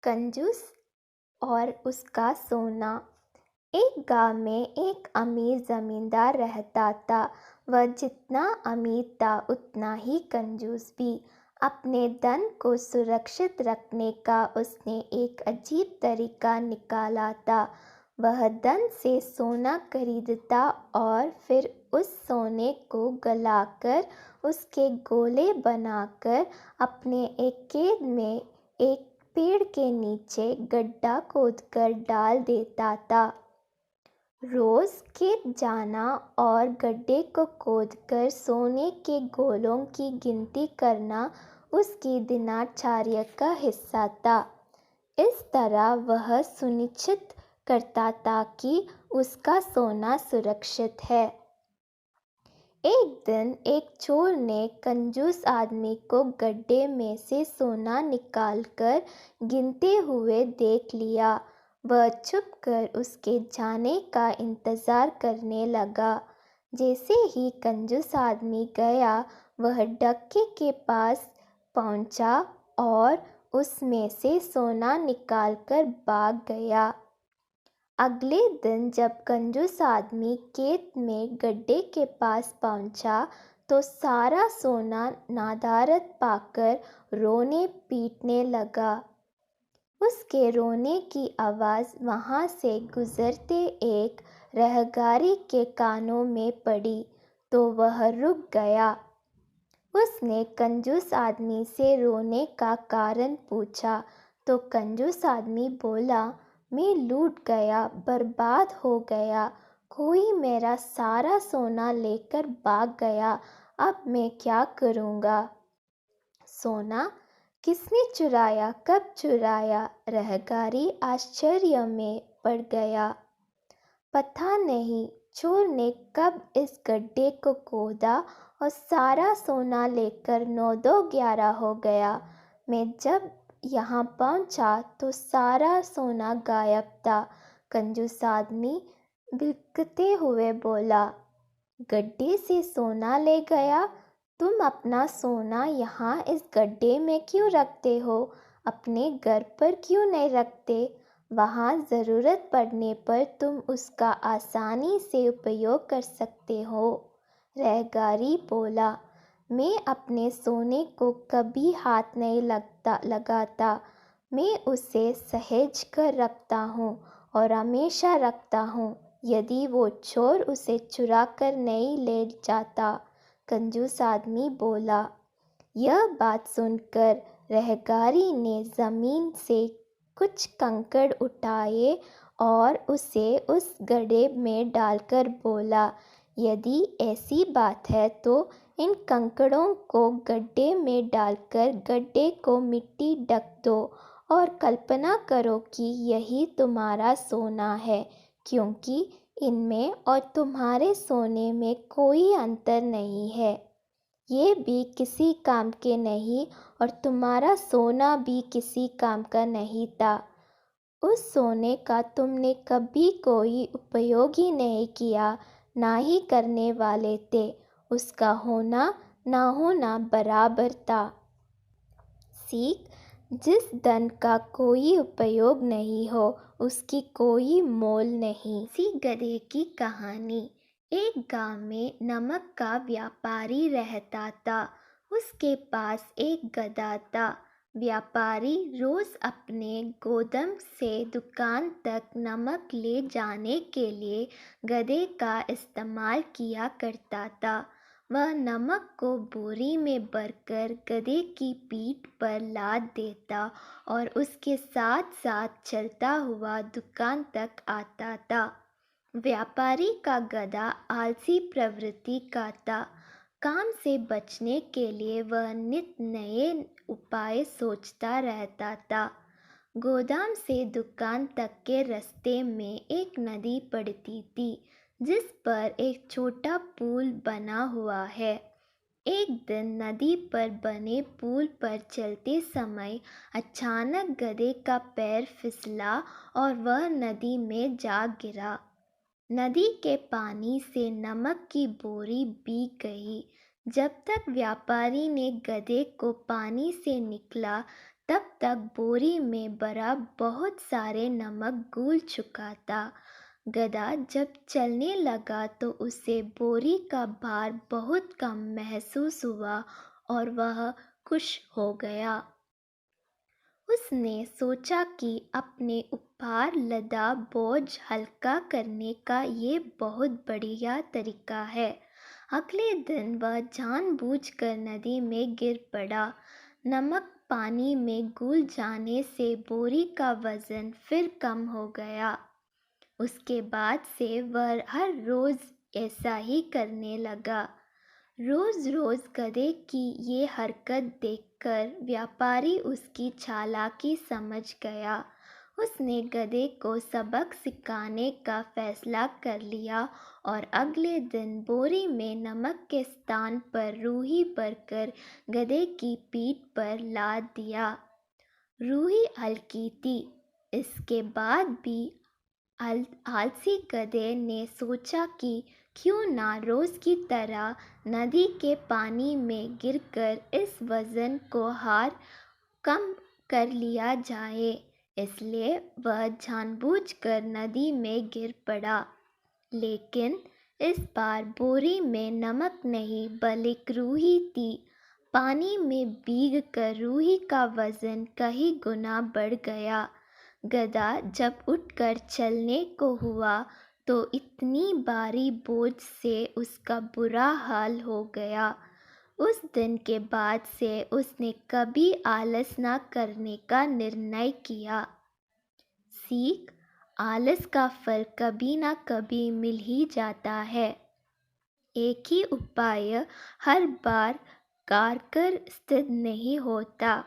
कंजूस और उसका सोना। एक गांव में एक अमीर जमींदार रहता था। वह जितना अमीर था उतना ही कंजूस भी। अपने धन को सुरक्षित रखने का उसने एक अजीब तरीका निकाला था। वह धन से सोना खरीदता और फिर उस सोने को गलाकर उसके गोले बनाकर अपने एक खेत में एक पेड़ के नीचे गड्ढा खोदकर डाल देता था। रोज खेत जाना और गड्ढे को खोदकर सोने के गोलों की गिनती करना उसकी दिनचर्या का हिस्सा था। इस तरह वह सुनिश्चित करता था कि उसका सोना सुरक्षित है। एक दिन एक चोर ने कंजूस आदमी को गड्ढे में से सोना निकालकर गिनते हुए देख लिया। वह चुपकर उसके जाने का इंतज़ार करने लगा। जैसे ही कंजूस आदमी गया, वह डक्के के पास पहुंचा और उसमें से सोना निकालकर भाग गया। अगले दिन जब कंजूस आदमी खेत में गड्ढे के पास पहुंचा तो सारा सोना नदारद पाकर रोने पीटने लगा। उसके रोने की आवाज़ वहां से गुजरते एक राहगीर के कानों में पड़ी तो वह रुक गया। उसने कंजूस आदमी से रोने का कारण पूछा तो कंजूस आदमी बोला, मैं लूट गया, बर्बाद हो गया। कोई मेरा सारा सोना लेकर भाग गया। अब मैं क्या करूँगा? सोना किसने चुराया, कब चुराया? राहगीर आश्चर्य में पड़ गया। पता नहीं चोर ने कब इस गड्ढे को खोदा और सारा सोना लेकर 9-2-11 हो गया। मैं जब यहाँ पहुँचा तो सारा सोना गायब था। कंजूस आदमी बिलखते हुए बोला, गड्ढे से सोना ले गया? तुम अपना सोना यहाँ इस गड्ढे में क्यों रखते हो? अपने घर पर क्यों नहीं रखते? वहाँ ज़रूरत पड़ने पर तुम उसका आसानी से उपयोग कर सकते हो। राहगीर बोला, मैं अपने सोने को कभी हाथ नहीं लगाता। मैं उसे सहेज कर रखता हूँ और हमेशा रखता हूँ। यदि वो चोर उसे चुरा कर नहीं ले जाता। कंजूस आदमी बोला। यह बात सुनकर राहगीर ने ज़मीन से कुछ कंकड़ उठाए और उसे उस गड्ढे में डालकर बोला, यदि ऐसी बात है तो इन कंकड़ों को गड्ढे में डालकर गड्ढे को मिट्टी ढक दो और कल्पना करो कि यही तुम्हारा सोना है, क्योंकि इनमें और तुम्हारे सोने में कोई अंतर नहीं है। ये भी किसी काम के नहीं और तुम्हारा सोना भी किसी काम का नहीं था। उस सोने का तुमने कभी कोई उपयोग ही नहीं किया, ना ही करने वाले थे। उसका होना ना होना बराबर था। सीख, जिस धन का कोई उपयोग नहीं हो उसकी कोई मोल नहीं। सी गधे की कहानी। एक गांव में नमक का व्यापारी रहता था। उसके पास एक गधा था। व्यापारी रोज अपने गोदाम से दुकान तक नमक ले जाने के लिए गधे का इस्तेमाल किया करता था। वह नमक को बोरी में भरकर गधे की पीठ पर लाद देता और उसके साथ साथ चलता हुआ दुकान तक आता था। व्यापारी का गधा आलसी प्रवृत्ति का था। काम से बचने के लिए वह नित नए उपाय सोचता रहता था। गोदाम से दुकान तक के रास्ते में एक नदी पड़ती थी, जिस पर एक छोटा पुल बना हुआ है। एक दिन नदी पर बने पुल पर चलते समय अचानक गधे का पैर फिसला और वह नदी में जा गिरा। नदी के पानी से नमक की बोरी भीग गई। जब तक व्यापारी ने गधे को पानी से निकला तब तक बोरी में भरा बहुत सारे नमक घुल चुका था। गधा जब चलने लगा तो उसे बोरी का भार बहुत कम महसूस हुआ और वह खुश हो गया। उसने सोचा कि अपने ऊपर लदा बोझ हल्का करने का ये बहुत बढ़िया तरीका है। अगले दिन वह जानबूझकर नदी में गिर पड़ा। नमक पानी में घुल जाने से बोरी का वजन फिर कम हो गया। उसके बाद से वह हर रोज़ ऐसा ही करने लगा। रोज़ रोज़ गधे की ये हरकत देखकर व्यापारी उसकी चालाकी समझ गया। उसने गधे को सबक सिखाने का फैसला कर लिया और अगले दिन बोरी में नमक के स्थान पर रूही भरकर गधे की पीठ पर लाद दिया। रूही हल्की थी। इसके बाद भी आलसी गधे ने सोचा कि क्यों ना रोज़ की तरह नदी के पानी में गिरकर इस वज़न को हार कम कर लिया जाए। इसलिए वह जानबूझकर नदी में गिर पड़ा। लेकिन इस बार बोरी में नमक नहीं बल्कि रूही थी। पानी में भीगकर रूही का वज़न कई गुना बढ़ गया। गधा जब उठकर चलने को हुआ तो इतनी भारी बोझ से उसका बुरा हाल हो गया। उस दिन के बाद से उसने कभी आलस न करने का निर्णय किया। सीख: आलस का फल कभी ना कभी मिल ही जाता है। एक ही उपाय हर बार कारगर सिद्ध नहीं होता।